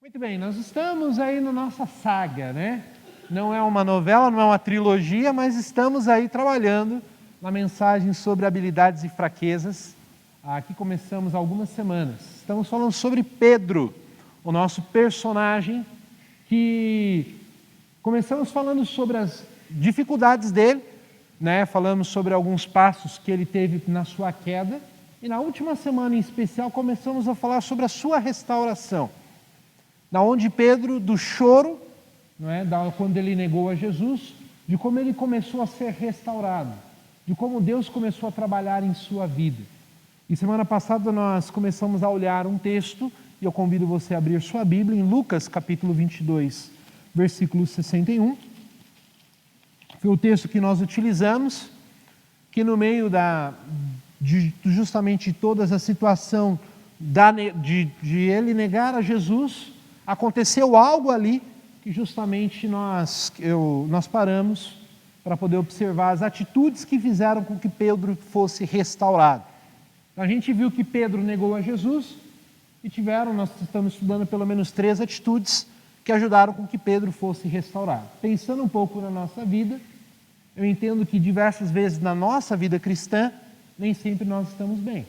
Muito bem, nós estamos aí na nossa saga, né? Não é uma novela, não é uma trilogia, mas estamos aí trabalhando na mensagem sobre habilidades e fraquezas. Aqui começamos há algumas semanas. Estamos falando sobre Pedro, o nosso personagem, que começamos falando sobre as dificuldades dele, né? Falamos sobre alguns passos que ele teve na sua queda. E na última semana em especial começamos a falar sobre a sua restauração. Na onde Pedro, do choro, não é, quando ele negou a Jesus, de como ele começou a ser restaurado, de como Deus começou a trabalhar em sua vida. E semana passada nós começamos a olhar um texto, e eu convido você a abrir sua Bíblia, em Lucas capítulo 22, versículo 61. Foi o texto que nós utilizamos, que no meio justamente toda essa situação de ele negar a Jesus, aconteceu algo ali que justamente nós paramos para poder observar as atitudes que fizeram com que Pedro fosse restaurado. A gente viu que Pedro negou a Jesus e nós estamos estudando pelo menos 3 atitudes que ajudaram com que Pedro fosse restaurado. Pensando um pouco na nossa vida, eu entendo que diversas vezes na nossa vida cristã, nem sempre nós estamos bem.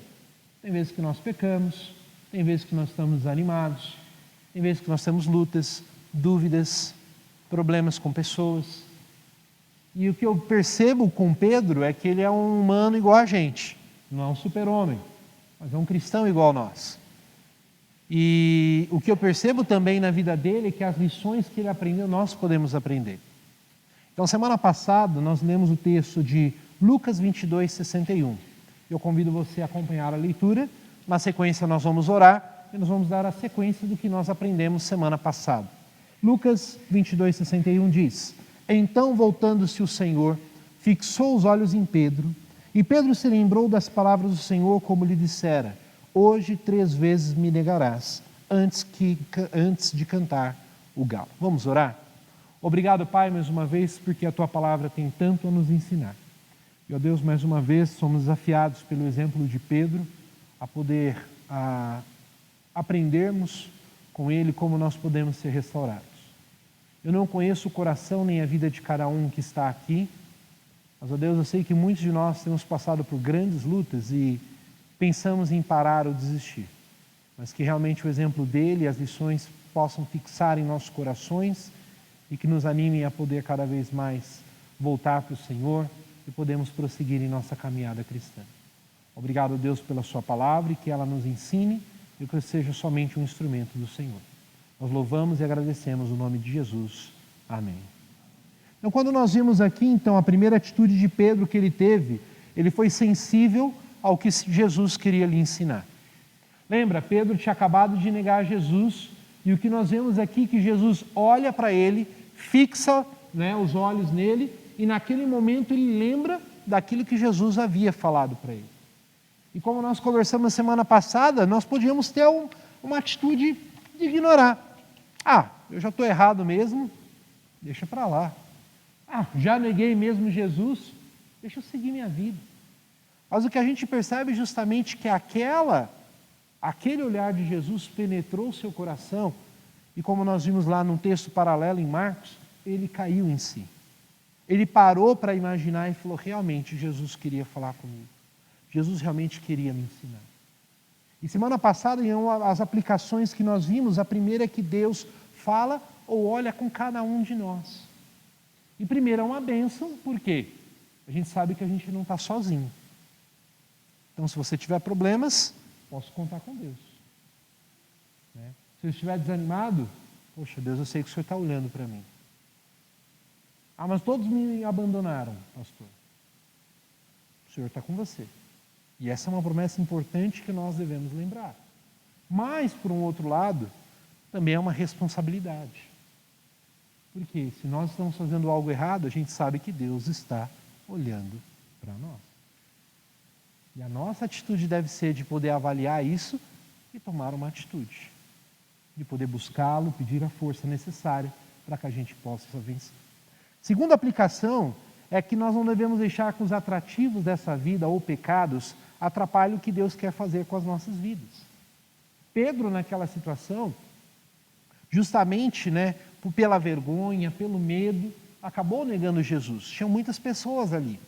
Tem vezes que nós pecamos, tem vezes que nós estamos desanimados, tem vezes que nós temos lutas, dúvidas, problemas com pessoas. E o que eu percebo com Pedro é que ele é um humano igual a gente. Não é um super-homem, mas é um cristão igual a nós. E o que eu percebo também na vida dele é que as lições que ele aprendeu, nós podemos aprender. Então, semana passada, nós lemos o texto de Lucas 22, 61. Eu convido você a acompanhar a leitura. Na sequência, nós vamos orar e nós vamos dar a sequência do que nós aprendemos semana passada. Lucas 22, 61 diz: Então, voltando-se o Senhor, fixou os olhos em Pedro, e Pedro se lembrou das palavras do Senhor, como lhe dissera: Hoje 3 vezes me negarás, antes de cantar o galo. Vamos orar? Obrigado, Pai, mais uma vez, porque a Tua palavra tem tanto a nos ensinar. E, ó Deus, mais uma vez, somos desafiados pelo exemplo de Pedro a poder aprendermos com ele como nós podemos ser restaurados. Eu não conheço o coração nem a vida de cada um que está aqui, mas, ó Deus, eu sei que muitos de nós temos passado por grandes lutas e pensamos em parar ou desistir, mas que realmente o exemplo dele e as lições possam fixar em nossos corações e que nos animem a poder cada vez mais voltar para o Senhor e podemos prosseguir em nossa caminhada cristã. Obrigado, Deus, pela sua palavra e que ela nos ensine e que eu seja somente um instrumento do Senhor. Nós louvamos e agradecemos o nome de Jesus. Amém. Então, quando nós vimos aqui, então, a primeira atitude de Pedro que ele teve, ele foi sensível ao que Jesus queria lhe ensinar. Lembra, Pedro tinha acabado de negar Jesus e o que nós vemos aqui é que Jesus olha para ele, fixa, né, os olhos nele e naquele momento ele lembra daquilo que Jesus havia falado para ele. E como nós conversamos na semana passada, nós podíamos ter uma atitude de ignorar. Eu já estou errado mesmo, deixa para lá. Já neguei mesmo Jesus, deixa eu seguir minha vida. Mas o que a gente percebe é justamente que aquele olhar de Jesus penetrou o seu coração e como nós vimos lá num texto paralelo em Marcos, ele caiu em si. Ele parou para imaginar e falou, realmente Jesus queria falar comigo. Jesus realmente queria me ensinar. E semana passada, em as aplicações que nós vimos, a primeira é que Deus fala ou olha com cada um de nós. E primeiro é uma bênção, por quê? A gente sabe que a gente não está sozinho. Então, se você tiver problemas, posso contar com Deus. Né? Se eu estiver desanimado, poxa, Deus, eu sei que o Senhor está olhando para mim. Mas todos me abandonaram, pastor. O Senhor está com você. E essa é uma promessa importante que nós devemos lembrar. Mas, por um outro lado, também é uma responsabilidade. Porque se nós estamos fazendo algo errado, a gente sabe que Deus está olhando para nós. E a nossa atitude deve ser de poder avaliar isso e tomar uma atitude. De poder buscá-lo, pedir a força necessária para que a gente possa vencer. Segunda aplicação é que nós não devemos deixar que os atrativos dessa vida ou pecados atrapalhem o que Deus quer fazer com as nossas vidas. Pedro, naquela situação, justamente, né, pela vergonha, pelo medo, acabou negando Jesus. Tinham muitas pessoas ali.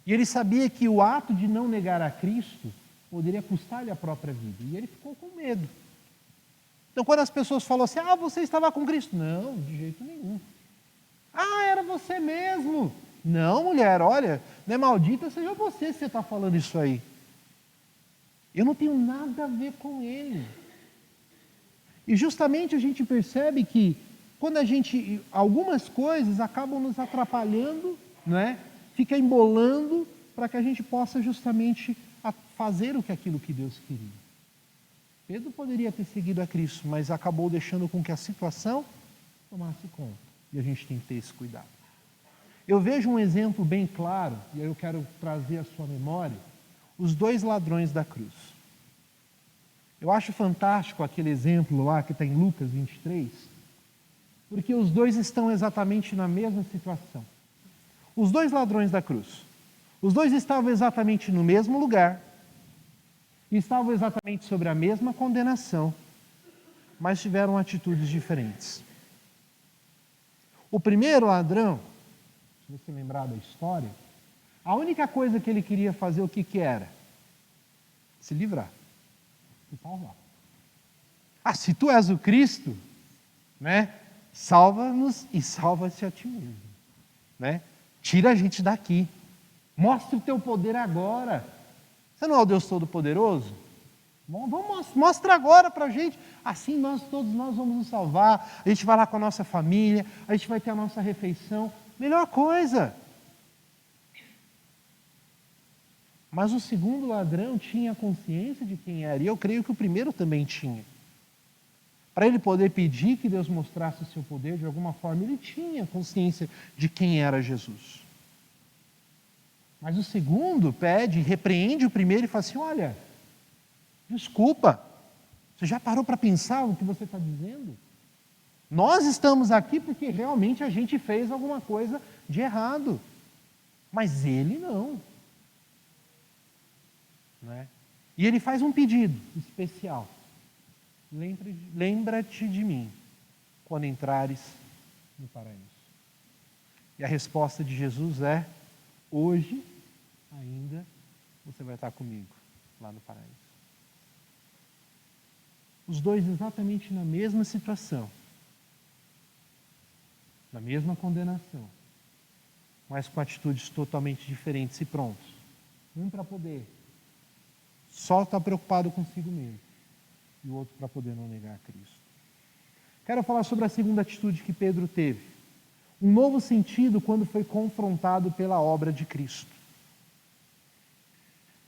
E ele sabia que o ato de não negar a Cristo poderia custar-lhe a própria vida. E ele ficou com medo. Então, quando as pessoas falam assim, você estava com Cristo. Não, de jeito nenhum. Era você mesmo. Não, mulher, olha, não é maldita seja você se você está falando isso aí. Eu não tenho nada a ver com ele. E justamente a gente percebe que quando algumas coisas acabam nos atrapalhando, não é? Fica embolando para que a gente possa justamente fazer aquilo que Deus queria. Pedro poderia ter seguido a Cristo, mas acabou deixando com que a situação tomasse conta. E a gente tem que ter esse cuidado. Eu vejo um exemplo bem claro, e aí eu quero trazer à sua memória, os 2 ladrões da cruz. Eu acho fantástico aquele exemplo lá que está em Lucas 23, porque os 2 estão exatamente na mesma situação. Os 2 ladrões da cruz. Os 2 estavam exatamente no mesmo lugar, estavam exatamente sobre a mesma condenação, mas tiveram atitudes diferentes. O primeiro ladrão, se você lembrar da história, a única coisa que ele queria fazer, o que era? Se livrar, se salvar. Se tu és o Cristo, né, salva-nos e salva-te a ti mesmo. Né? Tira a gente daqui. Mostra o teu poder agora. Você não é o Deus Todo-Poderoso? Mostra agora para a gente. Assim todos nós vamos nos salvar. A gente vai lá com a nossa família. A gente vai ter a nossa refeição. Melhor coisa. Mas o segundo ladrão tinha consciência de quem era. E eu creio que o primeiro também tinha. Para ele poder pedir que Deus mostrasse o seu poder de alguma forma, ele tinha consciência de quem era Jesus. Mas o segundo pede, repreende o primeiro e fala assim, olha, desculpa, você já parou para pensar o que você está dizendo? Nós estamos aqui porque realmente a gente fez alguma coisa de errado, mas ele não. Né? E ele faz um pedido especial. Lembra-te de mim quando entrares no paraíso. E a resposta de Jesus é, hoje ainda você vai estar comigo lá no paraíso. Os 2 exatamente na mesma situação, na mesma condenação, mas com atitudes totalmente diferentes e prontos. Um para poder só estar preocupado consigo mesmo, e o outro para poder não negar a Cristo. Quero falar sobre a segunda atitude que Pedro teve. Um novo sentido quando foi confrontado pela obra de Cristo.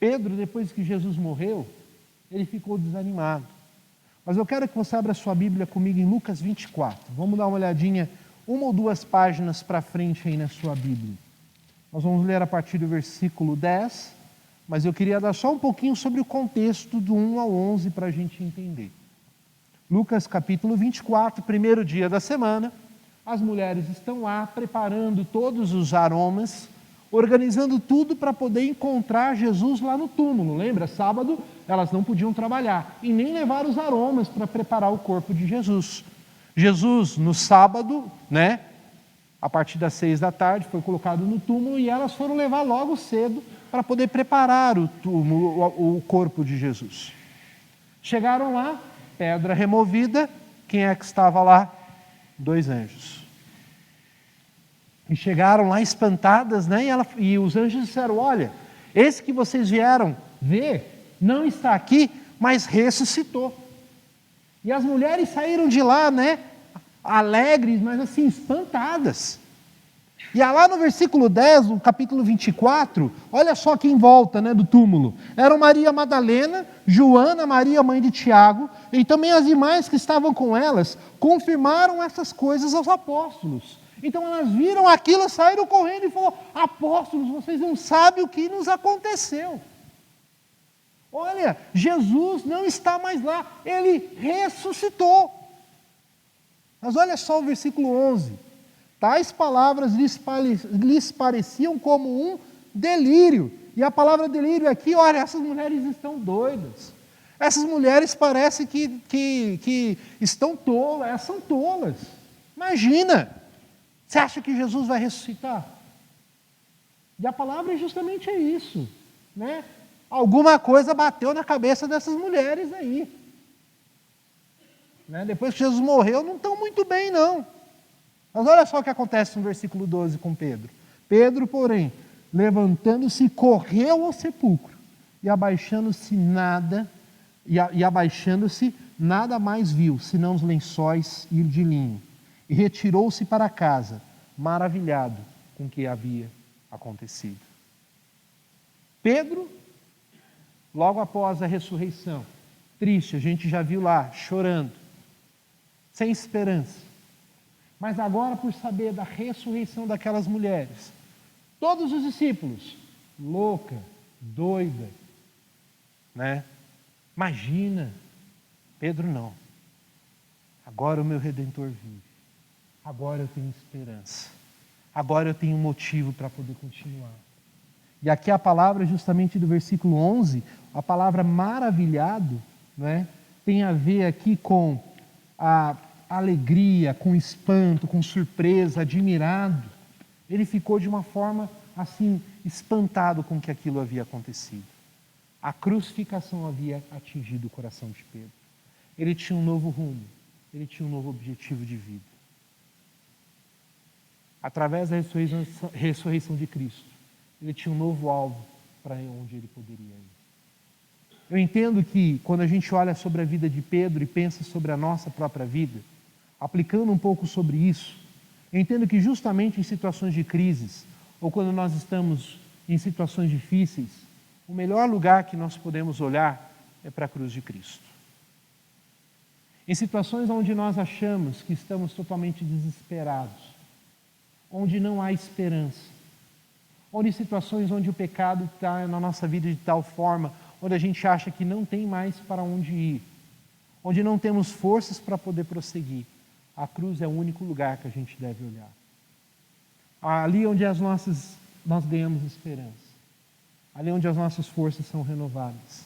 Pedro, depois que Jesus morreu, ele ficou desanimado. Mas eu quero que você abra sua Bíblia comigo em Lucas 24. Vamos dar uma olhadinha, 1 ou 2 páginas para frente aí na sua Bíblia. Nós vamos ler a partir do versículo 10, mas eu queria dar só um pouquinho sobre o contexto do 1 ao 11 para a gente entender. Lucas capítulo 24, primeiro dia da semana, as mulheres estão lá preparando todos os aromas, organizando tudo para poder encontrar Jesus lá no túmulo. Lembra? Sábado elas não podiam trabalhar e nem levar os aromas para preparar o corpo de Jesus. Jesus, no sábado, né, a partir das 6 da tarde, foi colocado no túmulo e elas foram levar logo cedo para poder preparar o túmulo, o corpo de Jesus. Chegaram lá, pedra removida, quem é que estava lá? 2 anjos. E chegaram lá espantadas, né? E os anjos disseram, olha, esse que vocês vieram ver, não está aqui, mas ressuscitou. E as mulheres saíram de lá, né? Alegres, mas assim, espantadas. E lá no versículo 10, no capítulo 24, olha só quem volta, né, do túmulo. Eram Maria Madalena, Joana, Maria, mãe de Tiago, e também as demais que estavam com elas, confirmaram essas coisas aos apóstolos. Então elas viram aquilo, saíram correndo e falaram, apóstolos, vocês não sabem o que nos aconteceu. Olha, Jesus não está mais lá, ele ressuscitou. Mas olha só o versículo 11. Tais palavras lhes pareciam como um delírio. E a palavra delírio aqui, olha, essas mulheres estão doidas. Essas mulheres parecem que estão tolas, elas são tolas. Imagina, você acha que Jesus vai ressuscitar? E a palavra justamente é isso, né? Alguma coisa bateu na cabeça dessas mulheres aí. Né? Depois que Jesus morreu, não estão muito bem, não. Mas olha só o que acontece no versículo 12 com Pedro. Pedro, porém, levantando-se, correu ao sepulcro, e abaixando-se nada mais viu, senão os lençóis e de linho. E retirou-se para casa, maravilhado com o que havia acontecido. Pedro, logo após a ressurreição, triste, a gente já viu lá, chorando, sem esperança. Mas agora, por saber da ressurreição daquelas mulheres, todos os discípulos, louca, doida, né? Imagina, Pedro não. Agora o meu Redentor vive. Agora eu tenho esperança. Agora eu tenho motivo para poder continuar. E aqui a palavra justamente do versículo 11, a palavra maravilhado, né, tem a ver aqui com a alegria, com espanto, com surpresa, admirado. Ele ficou de uma forma assim, espantado com que aquilo havia acontecido. A crucificação havia atingido o coração de Pedro. Ele tinha um novo rumo, ele tinha um novo objetivo de vida. Através da ressurreição de Cristo, ele tinha um novo alvo para onde ele poderia ir. Eu entendo que quando a gente olha sobre a vida de Pedro e pensa sobre a nossa própria vida, aplicando um pouco sobre isso, eu entendo que justamente em situações de crises, ou quando nós estamos em situações difíceis, o melhor lugar que nós podemos olhar é para a cruz de Cristo. Em situações onde nós achamos que estamos totalmente desesperados, onde não há esperança, onde situações onde o pecado está na nossa vida de tal forma, onde a gente acha que não tem mais para onde ir, onde não temos forças para poder prosseguir, a cruz é o único lugar que a gente deve olhar. Ali onde nós ganhamos esperança, ali onde as nossas forças são renovadas.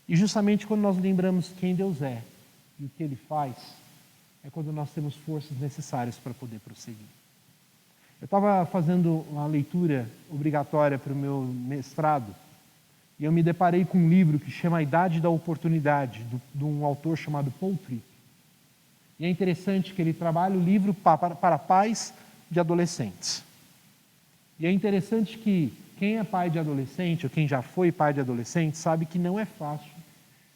E justamente quando nós lembramos quem Deus é e o que Ele faz, é quando nós temos forças necessárias para poder prosseguir. Eu estava fazendo uma leitura obrigatória para o meu mestrado e eu me deparei com um livro que chama A Idade da Oportunidade, de um autor chamado Paul Tripp. E é interessante que ele trabalha o livro para pais de adolescentes. E é interessante que quem é pai de adolescente, ou quem já foi pai de adolescente, sabe que não é fácil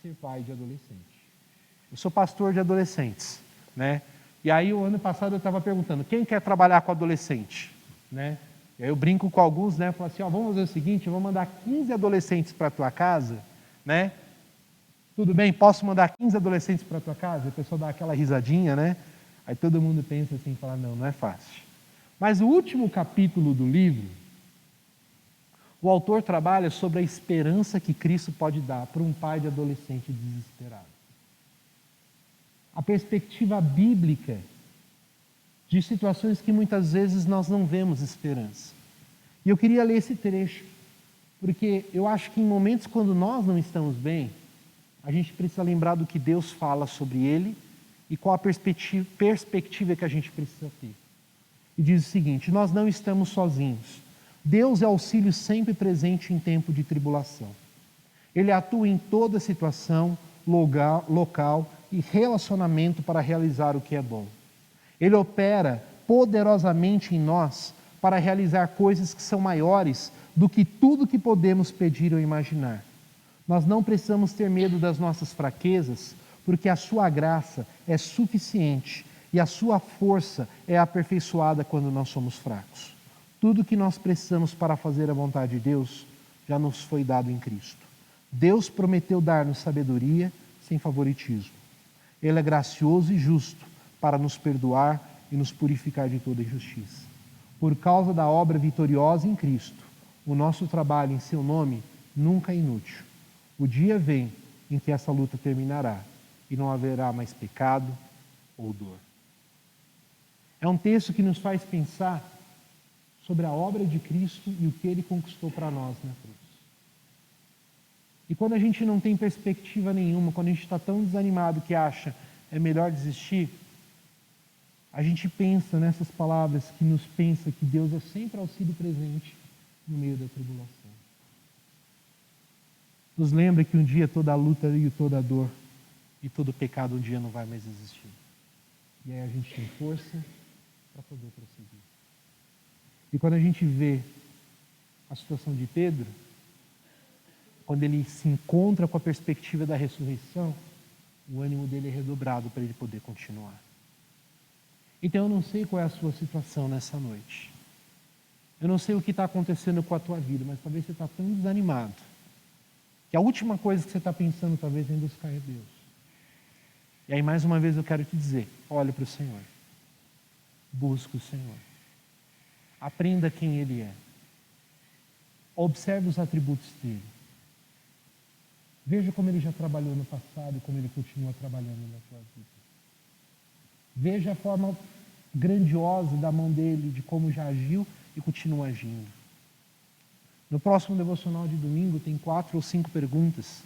ser pai de adolescente. Eu sou pastor de adolescentes, né? E aí, o ano passado, eu estava perguntando, quem quer trabalhar com adolescente? Né? E aí eu brinco com alguns, né? Falo assim, vamos fazer o seguinte, eu vou mandar 15 adolescentes para a tua casa, né? Tudo bem, posso mandar 15 adolescentes para a tua casa? E a pessoa dá aquela risadinha, né? Aí todo mundo pensa assim, fala, não é fácil. Mas o último capítulo do livro, o autor trabalha sobre a esperança que Cristo pode dar para um pai de adolescente desesperado. A perspectiva bíblica de situações que muitas vezes nós não vemos esperança. E eu queria ler esse trecho, porque eu acho que em momentos quando nós não estamos bem, a gente precisa lembrar do que Deus fala sobre ele e qual a perspectiva que a gente precisa ter. E diz o seguinte, nós não estamos sozinhos. Deus é auxílio sempre presente em tempo de tribulação. Ele atua em toda situação, local e relacionamento para realizar o que é bom. Ele opera poderosamente em nós para realizar coisas que são maiores do que tudo que podemos pedir ou imaginar. Nós não precisamos ter medo das nossas fraquezas, porque a sua graça é suficiente e a sua força é aperfeiçoada quando nós somos fracos. Tudo que nós precisamos para fazer a vontade de Deus já nos foi dado em Cristo. Deus prometeu dar-nos sabedoria sem favoritismo. Ele é gracioso e justo para nos perdoar e nos purificar de toda injustiça. Por causa da obra vitoriosa em Cristo, o nosso trabalho em seu nome nunca é inútil. O dia vem em que essa luta terminará e não haverá mais pecado ou dor. É um texto que nos faz pensar sobre a obra de Cristo e o que Ele conquistou para nós na cruz. E quando a gente não tem perspectiva nenhuma, quando a gente está tão desanimado que acha é melhor desistir, a gente pensa nessas palavras que nos pensa que Deus é sempre auxílio presente no meio da tribulação. Nos lembra que um dia toda a luta e toda a dor e todo o pecado um dia não vai mais existir. E aí a gente tem força para poder prosseguir. E quando a gente vê a situação de Pedro, quando ele se encontra com a perspectiva da ressurreição, o ânimo dele é redobrado para ele poder continuar. Então eu não sei qual é a sua situação nessa noite. Eu não sei o que está acontecendo com a tua vida, mas talvez você está tão desanimado que a última coisa que você está pensando talvez é em buscar a Deus. E aí mais uma vez eu quero te dizer, olhe para o Senhor. Busque o Senhor. Aprenda quem Ele é. Observe os atributos dele. Veja como Ele já trabalhou no passado e como Ele continua trabalhando na tua vida. Veja a forma grandiosa da mão dele, de como já agiu e continua agindo. No próximo devocional de domingo tem 4 ou 5 perguntas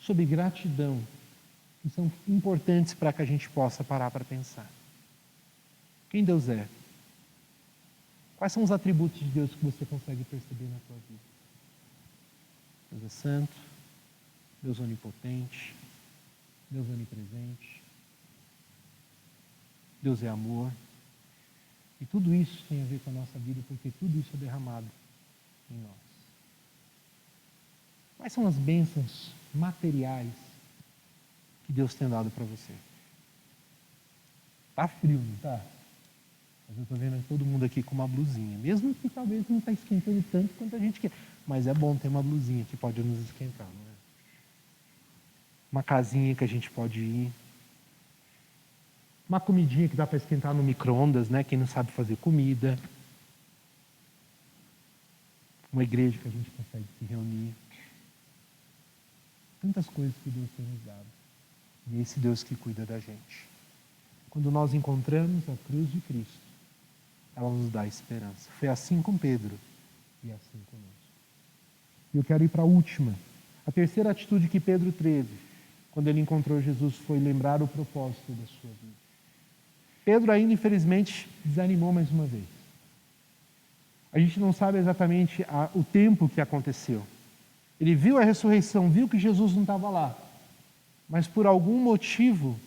sobre gratidão, que são importantes para que a gente possa parar para pensar. Quem Deus é? Quais são os atributos de Deus que você consegue perceber na tua vida? Deus é santo, Deus é onipotente, Deus é onipresente, Deus é amor. E tudo isso tem a ver com a nossa vida, porque tudo isso é derramado em nós. Quais são as bênçãos materiais que Deus tem dado para você? Tá frio, não tá? Mas eu estou vendo todo mundo aqui com uma blusinha, mesmo que talvez não está esquentando tanto quanto a gente quer. Mas é bom ter uma blusinha que pode nos esquentar, não é? Uma casinha que a gente pode ir. Uma comidinha que dá para esquentar no micro-ondas, né? Quem não sabe fazer comida. Uma igreja que a gente consegue se reunir. Tantas coisas que Deus tem nos dado. E é esse Deus que cuida da gente. Quando nós encontramos a cruz de Cristo, ela nos dá esperança. Foi assim com Pedro e assim conosco. E eu quero ir para a última. A terceira atitude que Pedro teve quando ele encontrou Jesus foi lembrar o propósito da sua vida. Pedro ainda, infelizmente, desanimou mais uma vez. A gente não sabe exatamente o tempo que aconteceu. Ele viu a ressurreição, viu que Jesus não estava lá. Mas por algum motivo,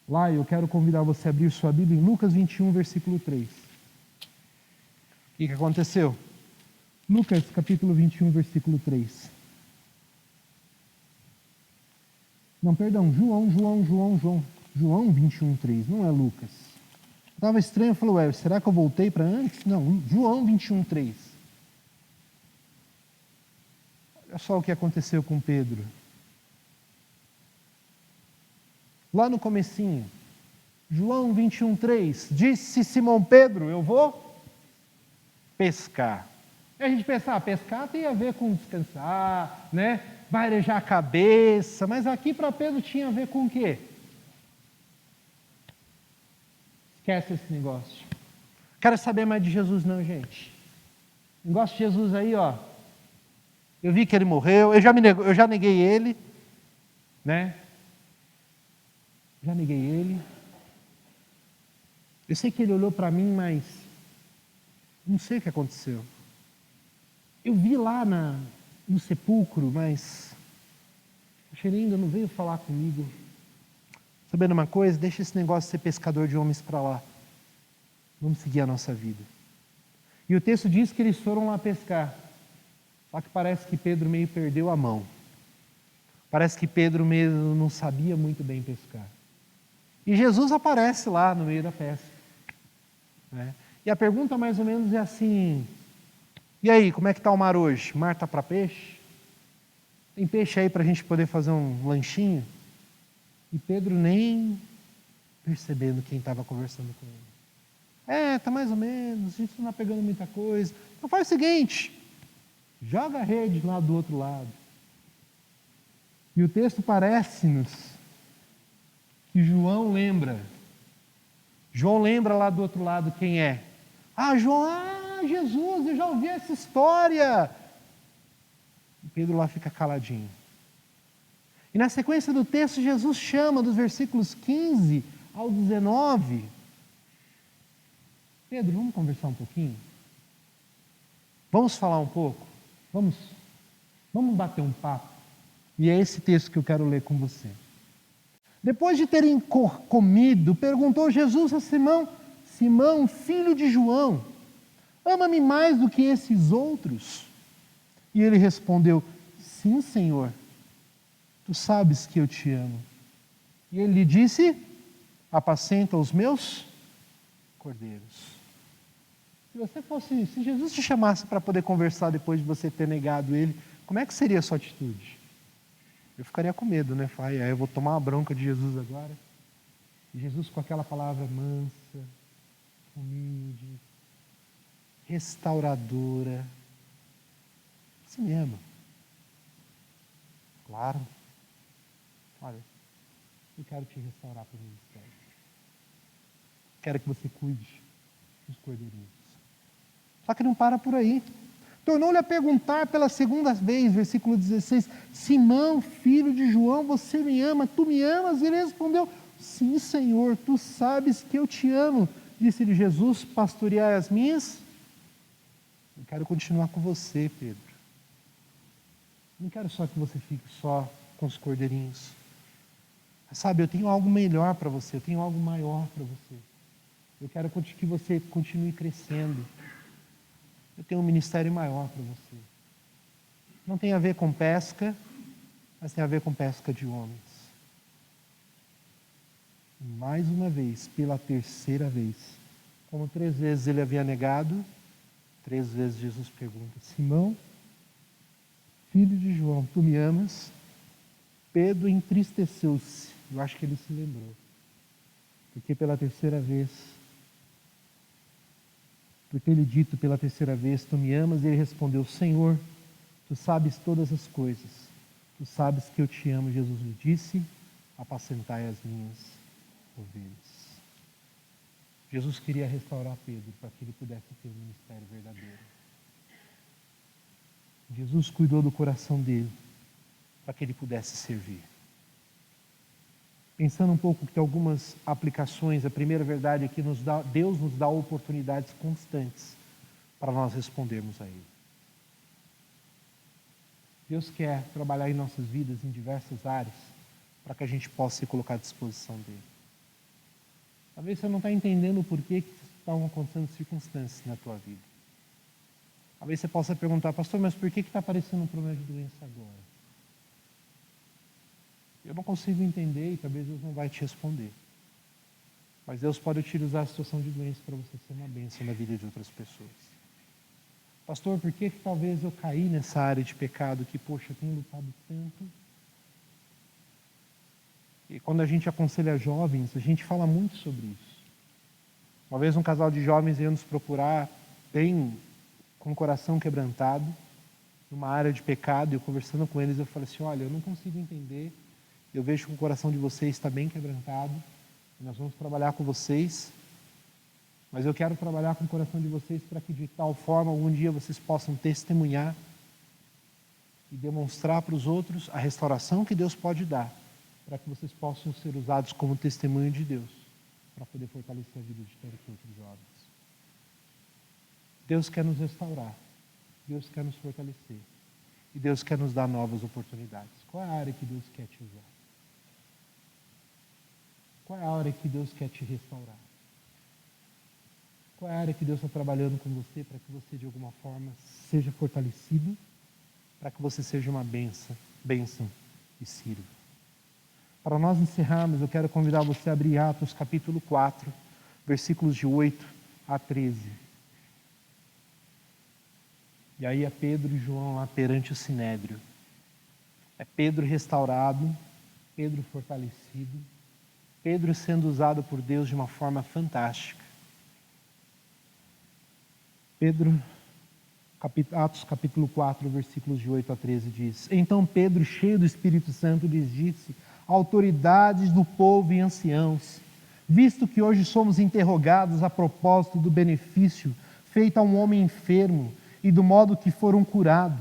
lá eu quero convidar você a abrir sua Bíblia em Lucas 21, versículo 3. O que aconteceu? Lucas capítulo 21, versículo 3. Não, perdão, João 21, 3, não é Lucas. Estava estranho, eu falei, será que eu voltei para antes? Não, João 21, 3. Olha só o que aconteceu com Pedro. Lá no comecinho, João 21, 3, disse Simão Pedro, eu vou pescar. E a gente pensa, pescar tem a ver com descansar, né? Vai arejar a cabeça, mas aqui para Pedro tinha a ver com o quê? Esquece esse negócio. Quero saber mais de Jesus não, gente. Negócio de Jesus aí, ó. Eu vi que ele morreu, eu já neguei ele, né? Já neguei ele. Eu sei que ele olhou para mim, mas não sei o que aconteceu. Eu vi lá no sepulcro, mas o cheirinho ainda não veio falar comigo. Sabendo uma coisa? Deixa esse negócio de ser pescador de homens para lá. Vamos seguir a nossa vida. E o texto diz que eles foram lá pescar. Só que parece que Pedro meio perdeu a mão. Parece que Pedro mesmo não sabia muito bem pescar. E Jesus aparece lá no meio da pesca. Né? E a pergunta mais ou menos é assim: e aí, como é que está o mar hoje? O mar está para peixe? Tem peixe aí para a gente poder fazer um lanchinho? E Pedro nem percebendo quem estava conversando com ele. Está mais ou menos, a gente não está pegando muita coisa. Então faz o seguinte, joga a rede lá do outro lado. E o texto parece-nos que João lembra lá do outro lado quem é. Jesus, eu já ouvi essa história. E Pedro lá fica caladinho. E na sequência do texto, Jesus chama dos versículos 15 ao 19. Pedro, vamos conversar um pouquinho? Vamos falar um pouco? Vamos bater um papo? E é esse texto que eu quero ler com você. Depois de terem comido, perguntou Jesus a Simão: Simão, filho de João, ama-me mais do que esses outros? E ele respondeu: sim, Senhor, tu sabes que eu te amo. E ele lhe disse: apacenta os meus cordeiros. Se Jesus te chamasse para poder conversar depois de você ter negado ele, como é que seria a sua atitude? Eu ficaria com medo, né? Aí eu vou tomar uma bronca de Jesus agora. E Jesus com aquela palavra mansa, humilde, restauradora. Você me ama? Claro. Olha, eu quero te restaurar para o ministério. Quero que você cuide dos cordeirinhos. Só que não para por aí. Tornou-lhe a perguntar pela segunda vez, versículo 16, Simão, filho de João, você me ama? Tu me amas? E ele respondeu, sim, Senhor, tu sabes que eu te amo. Disse-lhe Jesus, pastoreai as minhas. Eu quero continuar com você, Pedro. Não quero só que você fique só com os cordeirinhos. Sabe, eu tenho algo melhor para você, eu tenho algo maior para você. Eu quero que você continue crescendo. Eu tenho um ministério maior para você. Não tem a ver com pesca, mas tem a ver com pesca de homens. Mais uma vez, pela terceira vez, como 3 vezes ele havia negado, 3 vezes Jesus pergunta, Simão, filho de João, tu me amas? Pedro entristeceu-se. Eu acho que ele se lembrou. Porque pela terceira vez, por ter lhe dito pela terceira vez, tu me amas? E ele respondeu, Senhor, tu sabes todas as coisas. Tu sabes que eu te amo. Jesus lhe disse, apacentai as minhas ovelhas. Jesus queria restaurar Pedro para que ele pudesse ter um ministério verdadeiro. Jesus cuidou do coração dele para que ele pudesse servir. Pensando um pouco que tem algumas aplicações, a primeira verdade é que Deus nos dá oportunidades constantes para nós respondermos a Ele. Deus quer trabalhar em nossas vidas em diversas áreas para que a gente possa se colocar à disposição dEle. Talvez você não está entendendo o porquê que estão acontecendo circunstâncias na tua vida. Talvez você possa perguntar, pastor, mas por que está aparecendo um problema de doença agora? Eu não consigo entender e talvez Deus não vai te responder. Mas Deus pode utilizar a situação de doença para você ser uma bênção na vida de outras pessoas. Pastor, por que talvez eu caí nessa área de pecado que, poxa, eu tenho lutado tanto? E quando a gente aconselha jovens, a gente fala muito sobre isso. Uma vez um casal de jovens veio nos procurar, bem com o coração quebrantado, numa área de pecado, e eu conversando com eles, eu falei assim, olha, eu não consigo entender. Eu vejo que o coração de vocês está bem quebrantado. E nós vamos trabalhar com vocês. Mas eu quero trabalhar com o coração de vocês para que de tal forma algum dia vocês possam testemunhar e demonstrar para os outros a restauração que Deus pode dar, para que vocês possam ser usados como testemunho de Deus, para poder fortalecer a vida de tantos outros jovens. Deus quer nos restaurar. Deus quer nos fortalecer. E Deus quer nos dar novas oportunidades. Qual é a área que Deus quer te usar? Qual é a área que Deus quer te restaurar? Qual é a área que Deus está trabalhando com você para que você de alguma forma seja fortalecido, para que você seja uma bênção e sirva? Para nós encerrarmos, eu quero convidar você a abrir Atos capítulo 4, versículos de 8 a 13. E aí é Pedro e João lá perante o Sinédrio. É Pedro restaurado, Pedro fortalecido, Pedro sendo usado por Deus de uma forma fantástica. Atos capítulo 4, versículos de 8 a 13 diz, então Pedro, cheio do Espírito Santo, lhes disse, autoridades do povo e anciãos, visto que hoje somos interrogados a propósito do benefício feito a um homem enfermo e do modo que foram curados,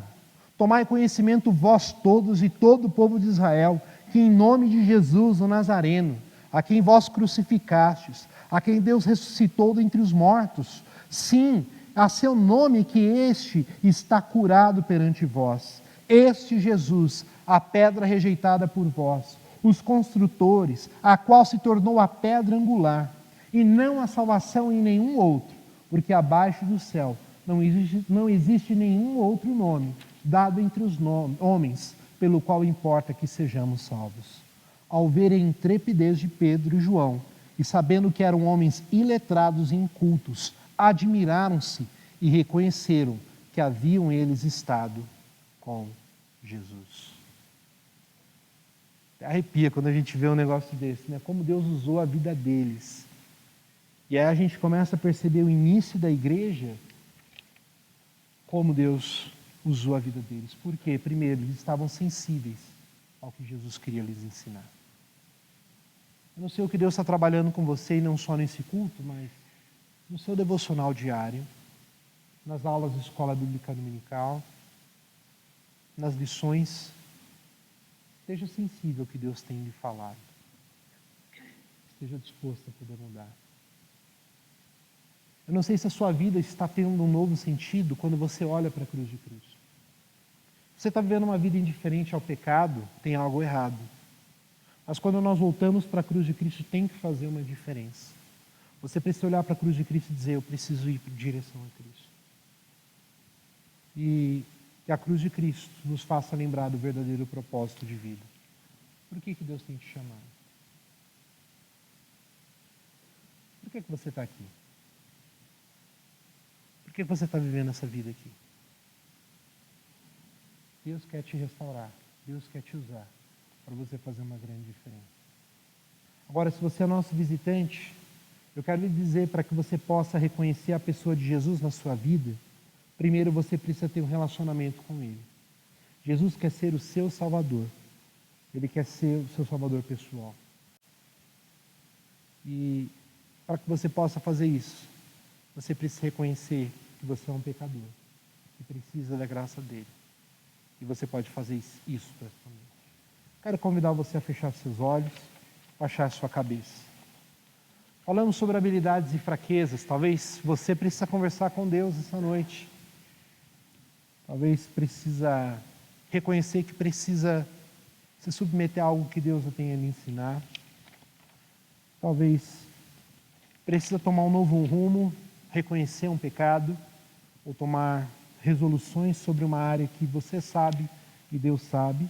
tomai conhecimento vós todos e todo o povo de Israel, que em nome de Jesus o Nazareno, a quem vós crucificastes, a quem Deus ressuscitou dentre os mortos, sim, a seu nome que este está curado perante vós. Este Jesus, a pedra rejeitada por vós, os construtores, a qual se tornou a pedra angular, e não a salvação em nenhum outro, porque abaixo do céu não existe nenhum outro nome dado entre os homens, pelo qual importa que sejamos salvos. Ao verem a intrepidez de Pedro e João, e sabendo que eram homens iletrados e incultos, admiraram-se e reconheceram que haviam eles estado com Jesus. Arrepia quando a gente vê um negócio desse, né? Como Deus usou a vida deles. E aí a gente começa a perceber o início da igreja, como Deus usou a vida deles. Por quê? Primeiro, eles estavam sensíveis ao que Jesus queria lhes ensinar. Eu não sei o que Deus está trabalhando com você, e não só nesse culto, mas no seu devocional diário, nas aulas de escola bíblica dominical, nas lições. Esteja sensível ao que Deus tem lhe falado. Esteja disposto a poder mudar. Eu não sei se a sua vida está tendo um novo sentido quando você olha para a cruz de Cristo. Você está vivendo uma vida indiferente ao pecado, tem algo errado. Mas quando nós voltamos para a cruz de Cristo, tem que fazer uma diferença. Você precisa olhar para a cruz de Cristo e dizer, eu preciso ir em direção a Cristo. E que a cruz de Cristo nos faça lembrar do verdadeiro propósito de vida. Por que Deus tem te chamado? Por que você está aqui? Por que você está vivendo essa vida aqui? Deus quer te restaurar. Deus quer te usar para você fazer uma grande diferença. Agora, se você é nosso visitante, eu quero lhe dizer, para que você possa reconhecer a pessoa de Jesus na sua vida, primeiro você precisa ter um relacionamento com Ele. Jesus quer ser o seu Salvador. Ele quer ser o seu Salvador pessoal. E para que você possa fazer isso, você precisa reconhecer que você é um pecador, que precisa da graça dele. E você pode fazer isso para essa família. Quero convidar você a fechar seus olhos, baixar a sua cabeça. Falamos sobre habilidades e fraquezas. Talvez você precisa conversar com Deus essa noite. Talvez precisa reconhecer que precisa se submeter a algo que Deus tenha a lhe ensinar. Talvez precisa tomar um novo rumo, reconhecer um pecado, ou tomar resoluções sobre uma área que você sabe e Deus sabe.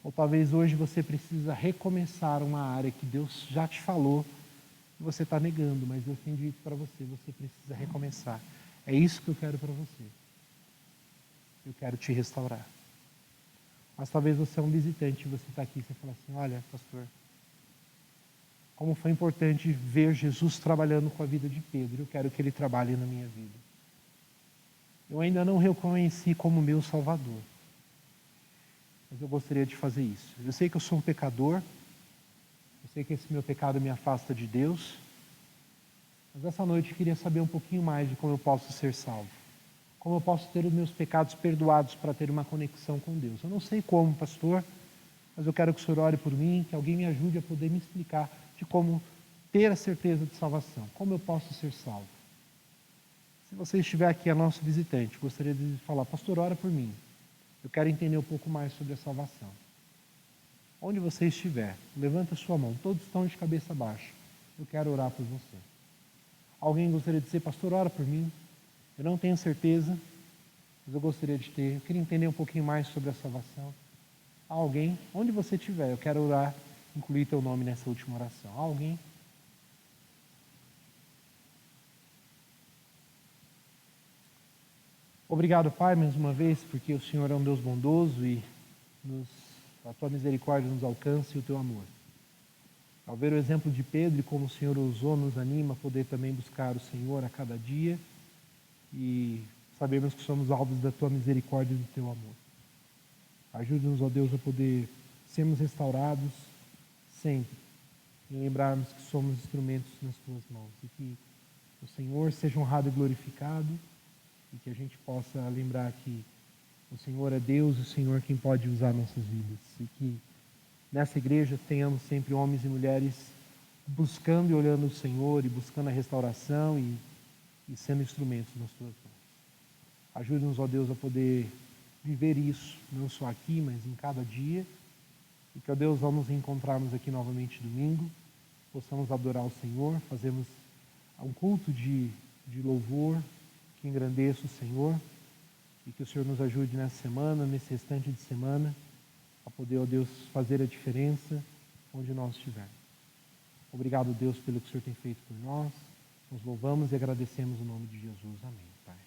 Ou talvez hoje você precisa recomeçar uma área que Deus já te falou, que você está negando, mas Deus tem dito para você, você precisa recomeçar. É isso que eu quero para você. Eu quero te restaurar. Mas talvez você é um visitante e você está aqui e você fala assim, olha, pastor, como foi importante ver Jesus trabalhando com a vida de Pedro, eu quero que ele trabalhe na minha vida. Eu ainda não reconheci como meu Salvador, mas eu gostaria de fazer isso. Eu sei que eu sou um pecador, eu sei que esse meu pecado me afasta de Deus, mas essa noite eu queria saber um pouquinho mais de como eu posso ser salvo. Como eu posso ter os meus pecados perdoados para ter uma conexão com Deus. Eu não sei como, pastor, mas eu quero que o senhor ore por mim, que alguém me ajude a poder me explicar de como ter a certeza de salvação. Como eu posso ser salvo? Se você estiver aqui, é nosso visitante, gostaria de falar, pastor, ora por mim. Eu quero entender um pouco mais sobre a salvação. Onde você estiver, levanta a sua mão. Todos estão de cabeça baixa. Eu quero orar por você. Alguém gostaria de dizer, pastor, ora por mim. Eu não tenho certeza, mas eu gostaria de ter. Eu queria entender um pouquinho mais sobre a salvação. Alguém, onde você estiver, eu quero orar, incluir teu nome nessa última oração. Alguém? Obrigado, Pai, mais uma vez, porque o Senhor é um Deus bondoso e a tua misericórdia nos alcança e o teu amor. Ao ver o exemplo de Pedro e como o Senhor o usou, nos anima a poder também buscar o Senhor a cada dia e sabemos que somos alvos da tua misericórdia e do teu amor. Ajude-nos, ó Deus, a poder sermos restaurados sempre e lembrarmos que somos instrumentos nas tuas mãos e que o Senhor seja honrado e glorificado e que a gente possa lembrar que O Senhor é Deus, o Senhor quem pode usar nossas vidas. E que nessa igreja tenhamos sempre homens e mulheres buscando e olhando o Senhor e buscando a restauração e sendo instrumentos nas tuas mãos. Ajude-nos, ó Deus, a poder viver isso, não só aqui, mas em cada dia. E que, ó Deus, ao nos encontrarmos aqui novamente domingo, possamos adorar o Senhor, fazermos um culto de louvor que engrandeça o Senhor. E que o Senhor nos ajude nessa semana, nesse restante de semana, a poder, ó Deus, fazer a diferença onde nós estivermos. Obrigado, Deus, pelo que o Senhor tem feito por nós. Nos louvamos e agradecemos o nome de Jesus. Amém, Pai.